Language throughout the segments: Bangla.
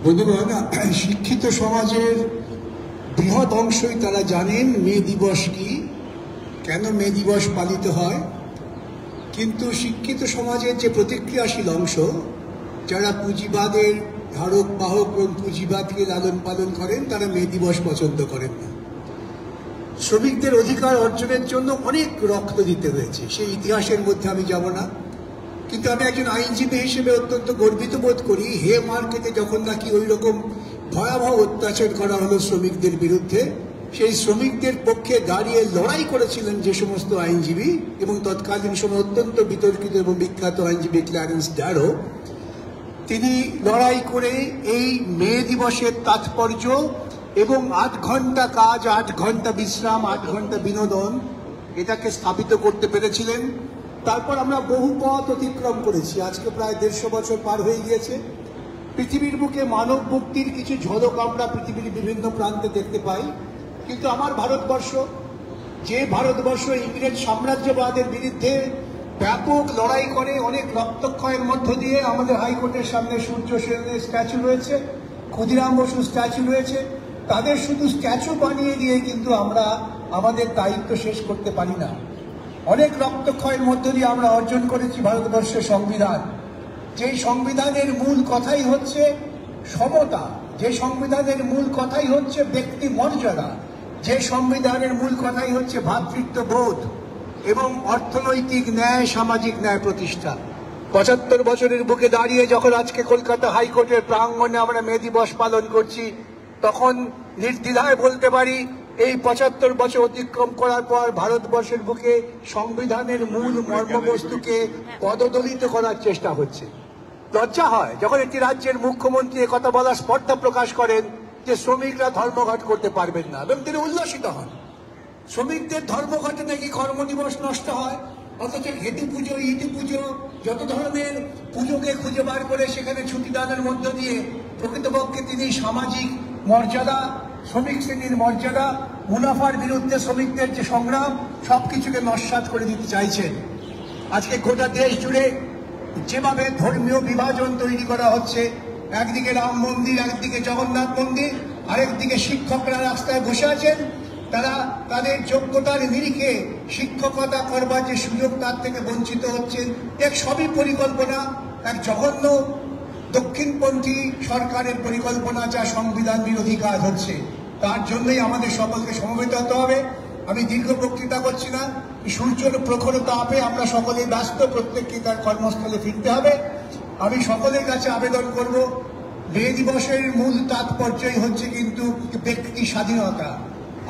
বন্ধুগণ, শিক্ষিত সমাজের বৃহৎ অংশই তারা জানেন মে দিবস কি, কেন মে দিবস পালিত হয়। কিন্তু শিক্ষিত সমাজের যে প্রতিক্রিয়াশীল অংশ, যারা পুঁজিবাদের ধারক বাহক এবং পুঁজিবাদকে লালন পালন করেন, তারা মে দিবস পছন্দ করেন না। শ্রমিকদের অধিকার অর্জনের জন্য অনেক রক্ত দিতে হয়েছে, সেই ইতিহাসের মধ্যে আমি যাব না। কিন্তু আমি একজন আইনজীবী হিসেবে অত্যন্ত গর্বিত বোধ করি, হে মার্কেটে যখন নাকি ওই রকম ভয়াবহ অত্যাচার করা হলো শ্রমিকদের বিরুদ্ধে, সেই শ্রমিকদের পক্ষে দাঁড়িয়ে লড়াই করেছিলেন যে সমস্ত আইনজীবী, এবং তৎকালীন সময় অত্যন্ত বিতর্কিত এবং বিখ্যাত আইনজীবী ক্ল্যারেন্স ড্যারো, তিনি লড়াই করে এই মে দিবসের তাৎপর্য এবং 8 ঘন্টা কাজ, 8 ঘন্টা বিশ্রাম, 8 ঘন্টা বিনোদন, এটাকে স্থাপিত করতে পেরেছিলেন। তারপর আমরা বহু পথ অতিক্রম করেছি, আজকে প্রায় 150 বছর পার হয়ে গিয়েছে। পৃথিবীর বুকে মানব মুক্তির কিছু ঝলক আমরা পৃথিবীর বিভিন্ন প্রান্তে দেখতে পাই, কিন্তু আমার ভারতবর্ষ, যে ভারতবর্ষ ইংরেজ সাম্রাজ্যবাদের বিরুদ্ধে ব্যাপক লড়াই করে, অনেক রক্তক্ষয়ের মধ্য দিয়ে, আমাদের হাইকোর্টের সামনে সূর্য সেনের স্ট্যাচু রয়েছে, ক্ষুদিরাম বসুর স্ট্যাচু রয়েছে, তাদের শুধু স্ট্যাচু বানিয়ে দিয়ে কিন্তু আমরা আমাদের দায়িত্ব শেষ করতে পারি না। অনেক রক্তক্ষয়ের মধ্য দিয়ে আমরা অর্জন করেছি ভারতবর্ষের সংবিধান। যেই সংবিধানের মূল কথাই হচ্ছে সমতা, যে সংবিধানের মূল কথাই হচ্ছে ব্যক্তি মর্যাদা, যে সংবিধানের মূল কথাই হচ্ছে ভ্রাতৃত্ববোধ এবং অর্থনৈতিক ন্যায়, সামাজিক ন্যায় প্রতিষ্ঠা। 75 বছরের বুকে দাঁড়িয়ে যখন আজকে কলকাতা হাইকোর্টের প্রাঙ্গণে আমরা মে দিবস পালন করছি, তখন নির্দ্বিধায় বলতে পারি, এই 75 বছর অতিক্রম করার পর ভারতবর্ষের বুকে সংবিধানের মূল মর্মবস্তুকে পদদলিত করার চেষ্টা হচ্ছে। লজ্জা হয় যখন একটি রাজ্যের মুখ্যমন্ত্রী কথা বলার স্পর্ধা প্রকাশ করেন যে শ্রমিকরা ধর্মঘট করতে পারবেন না, এবং তিনি উল্লসিত হন। শ্রমিকদের ধর্মঘটে নাকি কর্মদিবস নষ্ট হয়, অথচ ঘেটু পুজো, ইটু পুজো, যত ধরনের পুজোকে খুঁজে বার করে সেখানে ছুটি দানের মধ্য দিয়ে প্রকৃতপক্ষে তিনি সামাজিক মর্যাদা, শ্রমিক শ্রেণীর মর্যাদা, মুনাফার বিরুদ্ধে শ্রমিকদের যে সংগ্রাম, সবকিছুকে নস্যাৎ করে দিতে চাইছেন। আজকে গোটা দেশ জুড়ে যেভাবে ধর্মীয় বিভাজন তৈরি করা হচ্ছে, একদিকে রাম মন্দির, একদিকে জগন্নাথ মন্দির, আরেকদিকে শিক্ষকরা রাস্তায় বসে আছেন, তারা তাদের যোগ্যতার নিরিখে শিক্ষকতা করবার যে সুযোগ, তার থেকে বঞ্চিত হচ্ছেন। এক সবই পরিকল্পনা, এক জঘন্য দক্ষিণপন্থী সরকারের পরিকল্পনা, যা সংবিধান বিরোধী কাজ হচ্ছে। তার জন্যই আমাদের সকলকে সমবেত হতে হবে। আমি দীর্ঘ বক্তৃতা করছি না, সূর্যের প্রখর তাপে আমরা সকলেই ব্যস্ত, প্রত্যেককে তার কর্মস্থলে ফিরতে হবে। আমি সকলের কাছে আবেদন করব, মে দিবসের মূল তাৎপর্যই হচ্ছে কিন্তু ব্যক্তি স্বাধীনতা।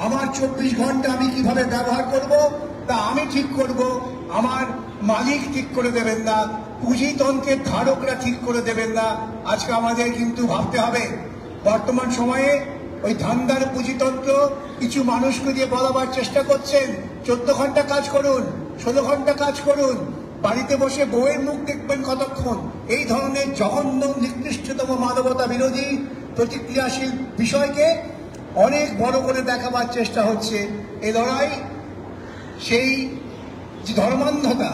আমার 24 ঘন্টা আমি কিভাবে ব্যবহার করব তা আমি ঠিক করব, আমার মালিক ঠিক করে দেবেন না, পুঁজিতন্ত্রের ধারকরা ঠিক করে দেবেন না। আজকে আমাদের কিন্তু ভাবতে হবে, বর্তমান সময়ে ওই ধান্দার পুঁজিতন্ত্র কিছু মানুষকে দিয়ে বলাবার চেষ্টা করছেন, 14 ঘন্টা কাজ করুন, 16 ঘন্টা কাজ করুন, বাড়িতে বসে বউয়ের মুখ দেখবেন কতক্ষণ। এই ধরনের জঘন্য, নিকৃষ্টতম মানবতা বিরোধী প্রতিক্রিয়াশীল বিষয়কে অনেক বড় করে দেখাবার চেষ্টা হচ্ছে। এই লড়াই সেই যে ধর্মান্ধতা,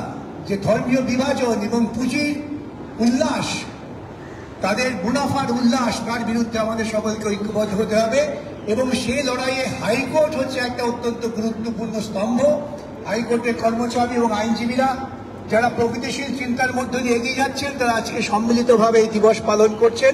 যে ধর্মীয় বিভাজন এবং পুঁজির উল্লাস, তাদের মুনাফার উল্লাস, তার বিরুদ্ধে আমাদের সকলকে ঐক্যবদ্ধ হতে হবে। এবং সেই লড়াইয়ে হাইকোর্ট হচ্ছে একটা অত্যন্ত গুরুত্বপূর্ণ স্তম্ভ। হাইকোর্টের কর্মচারী এবং আইনজীবীরা যারা প্রগতিশীল চিন্তার মধ্য দিয়ে এগিয়ে যাচ্ছেন, তারা আজকে সম্মিলিতভাবে এই দিবস পালন করছেন।